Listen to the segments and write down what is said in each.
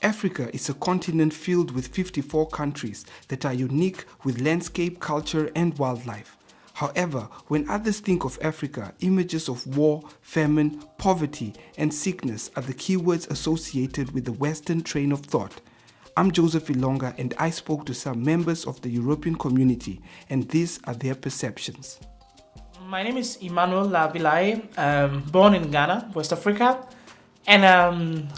Africa is a continent filled with 54 countries that are unique with landscape, culture, and wildlife. However, when others think of Africa, images of war, famine, poverty, and sickness are the keywords associated with the Western train of thought. I'm Joseph Ilonga, and I spoke to some members of the European community, and these are their perceptions. My name is Emmanuel Labilai, born in Ghana, West Africa, and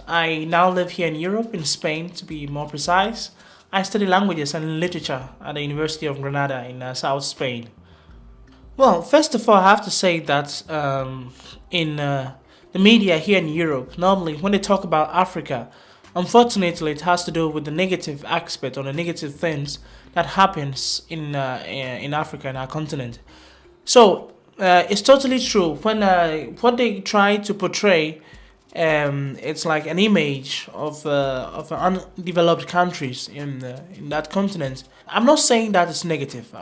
I now live here in Europe, in Spain to be more precise. I study languages and literature at the University of Granada in South Spain. Well, first of all, I have to say that in the media here in Europe, normally when they talk about Africa, unfortunately it has to do with the negative aspect or the negative things that happens in Africa, in our continent. So it's totally true when what they try to portray, it's like an image of undeveloped countries in that continent. I'm not saying that it's negative.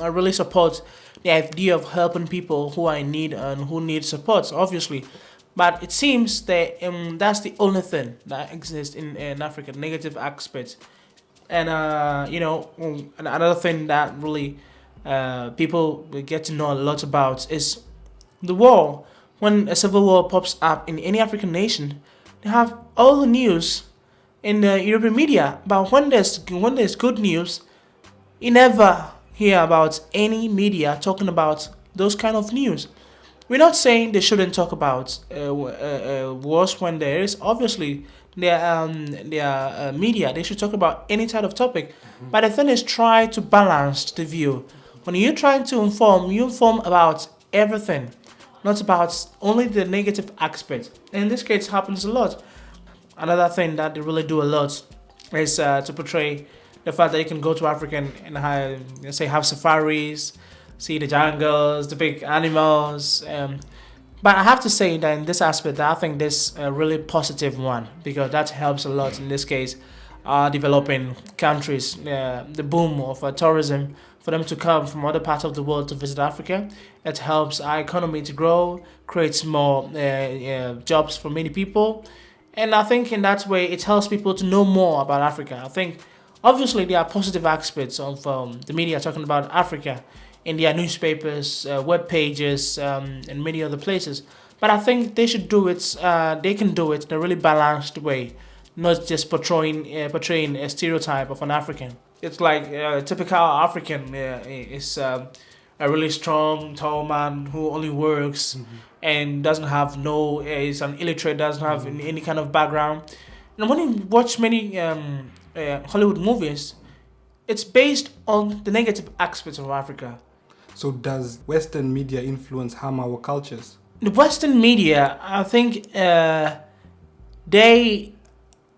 I really support the idea of helping people who are in need and who need support, obviously. But it seems that that's the only thing that exists in Africa, negative aspects. And another thing that really people get to know a lot about is the war. When a civil war pops up in any African nation, they have all the news in the European media. But when there's good news, you never hear about any media talking about those kind of news. We're not saying they shouldn't talk about wars when there is. Obviously, their media, they should talk about any type of topic. But the thing is, try to balance the view. When you're trying to inform, you inform about everything, not about only the negative aspect. And in this case, it happens a lot. Another thing that they really do a lot is to portray the fact that you can go to Africa and have safaris, see the jungles, the big animals. But I have to say that in this aspect, I think this a really positive one, because that helps a lot in this case, developing countries, the boom of tourism, for them to come from other parts of the world to visit Africa. It helps our economy to grow, creates more jobs for many people. And I think in that way, it helps people to know more about Africa. I think, obviously, there are positive aspects of the media talking about Africa in their newspapers, web pages, and many other places. But I think they should do it, they can do it in a really balanced way, not just portraying a stereotype of an African. It's like a typical African is a really strong, tall man who only works and doesn't have is an illiterate, doesn't have any kind of background. And when you watch many Hollywood movies, it's based on the negative aspects of Africa. So does Western media influence harm our cultures? The Western media, I think they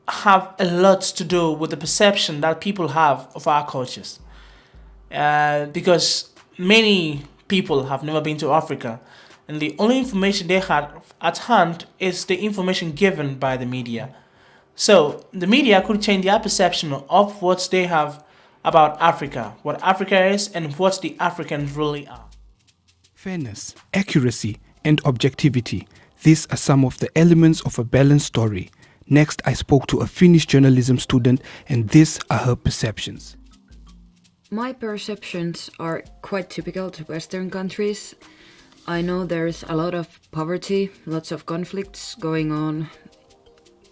have a lot to do with the perception that people have of our cultures. Because many people have never been to Africa, and the only information they had at hand is the information given by the media. So the media could change their perception of what they have about Africa, what Africa is, and what the Africans really are. Fairness, accuracy, and objectivity. These are some of the elements of a balanced story. Next, I spoke to a Finnish journalism student, and these are her perceptions. My perceptions are quite typical to Western countries. I know there's a lot of poverty, lots of conflicts going on,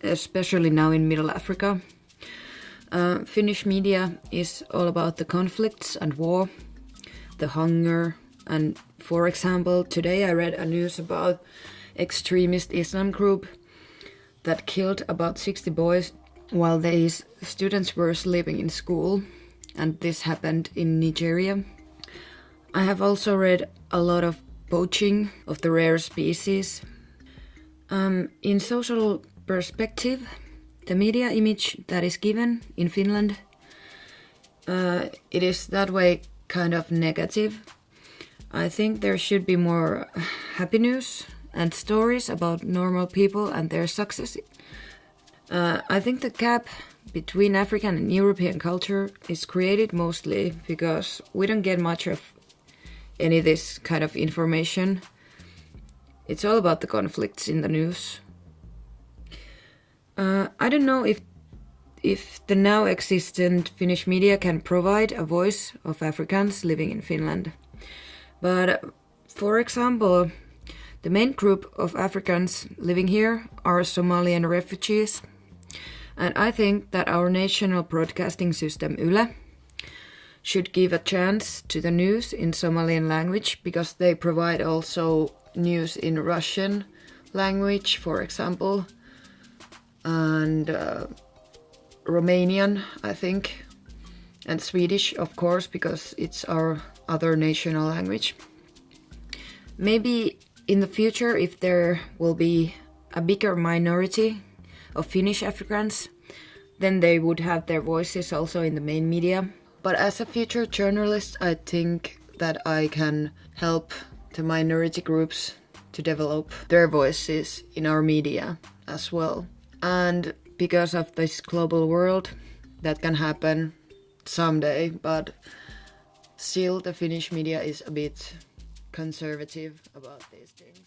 especially now in Middle Africa. Finnish media is all about the conflicts and war, the hunger, and for example, today I read a news about extremist Islam group that killed about 60 boys while these students were sleeping in school, and this happened in Nigeria. I have also read a lot of poaching of the rare species. In social perspective, the media image that is given in Finland, it is that way kind of negative. I think there should be more happy news and stories about normal people and their success. I think the gap between African and European culture is created mostly because we don't get much of any of this kind of information. It's all about the conflicts in the news. I don't know if if the now existent Finnish media can provide a voice of Africans living in Finland. But for example, the main group of Africans living here are Somalian refugees. And I think that our national broadcasting system Yle should give a chance to the news in Somalian language, because they provide also news in Russian language, for example, and Romanian, I think, and Swedish, of course, because it's our other national language. Maybe in the future, if there will be a bigger minority of Finnish Africans, then they would have their voices also in the main media. But as a future journalist, I think that I can help the minority groups to develop their voices in our media as well. And because of this global world, that can happen someday, but still the Finnish media is a bit conservative about these things.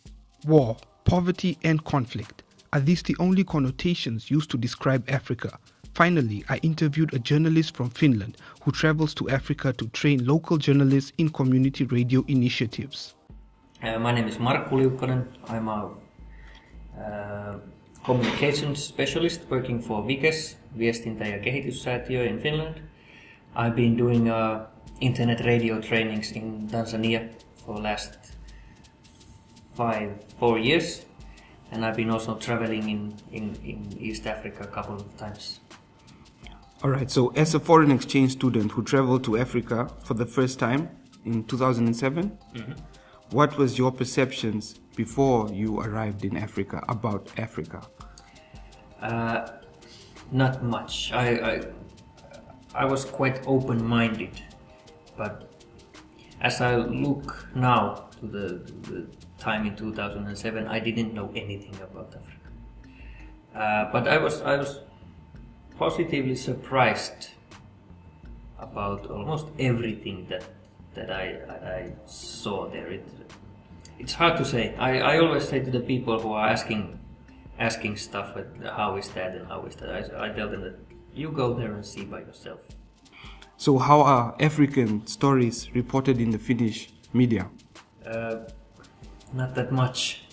War, poverty, and conflict. Are these the only connotations used to describe Africa? Finally, I interviewed a journalist from Finland who travels to Africa to train local journalists in community radio initiatives. My name is Markku Liukkonen. I'm a communications specialist working for Vikes, Viestintä- ja kehityssäätiö in Finland. I've been doing internet radio trainings in Tanzania for the last 4 years, and I've been also traveling in East Africa a couple of times. All right, so as a foreign exchange student who traveled to Africa for the first time in 2007, what was your perceptions before you arrived in Africa about Africa? Not much. I was quite open-minded, but as I look now to the time in 2007, I didn't know anything about Africa. But I was positively surprised about almost everything that I saw there. It's hard to say. I always say to the people who are asking stuff, how is that and how is that, I tell them that you go there and see by yourself. So how are African stories reported in the Finnish media? Not that much.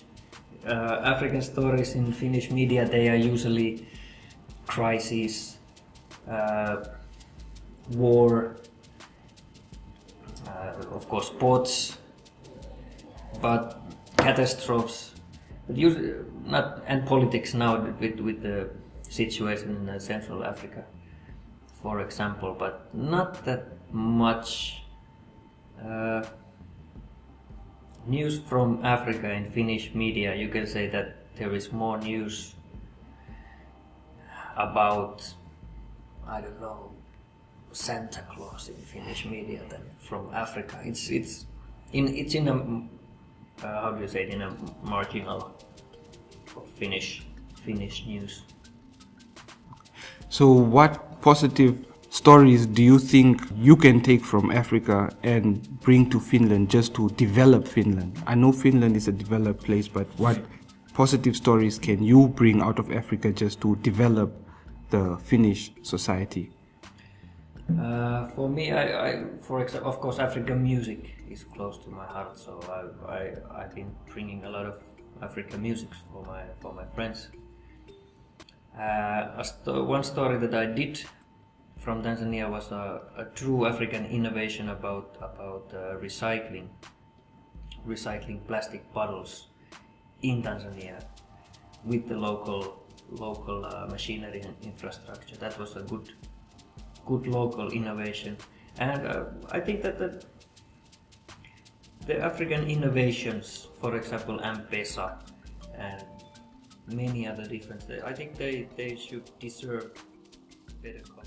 African stories in Finnish media, they are usually crises, war, of course sports, but catastrophes, but usually not, and politics now with the situation in Central Africa, for example, but not that much news from Africa in Finnish media. You can say that there is more news about, I don't know, Santa Claus in Finnish media than from Africa. It's in a how do you say it, in a marginal of Finnish news. So what positive stories do you think you can take from Africa and bring to Finland just to develop Finland? I know Finland is a developed place, but what positive stories can you bring out of Africa just to develop the Finnish society? For me, for example, of course, African music is close to my heart. So I've been bringing a lot of African music for my friends. One story that I did from Tanzania was a true African innovation about recycling plastic bottles in Tanzania with the local machinery and infrastructure. That was a good local innovation, and I think that the African innovations, for example M-Pesa and many other different, I think they should deserve better coverage.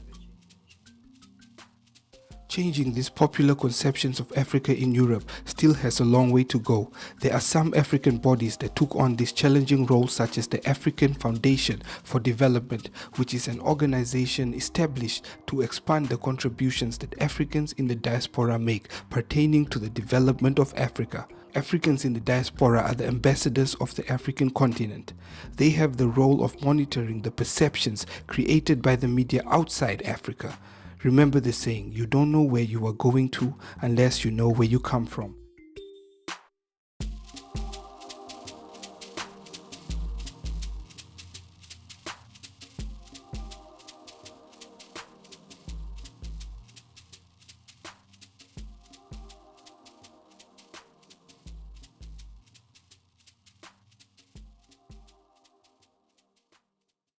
Changing these popular conceptions of Africa in Europe still has a long way to go. There are some African bodies that took on this challenging role, such as the African Foundation for Development, which is an organization established to expand the contributions that Africans in the diaspora make pertaining to the development of Africa. Africans in the diaspora are the ambassadors of the African continent. They have the role of monitoring the perceptions created by the media outside Africa. Remember the saying, you don't know where you are going to unless you know where you come from.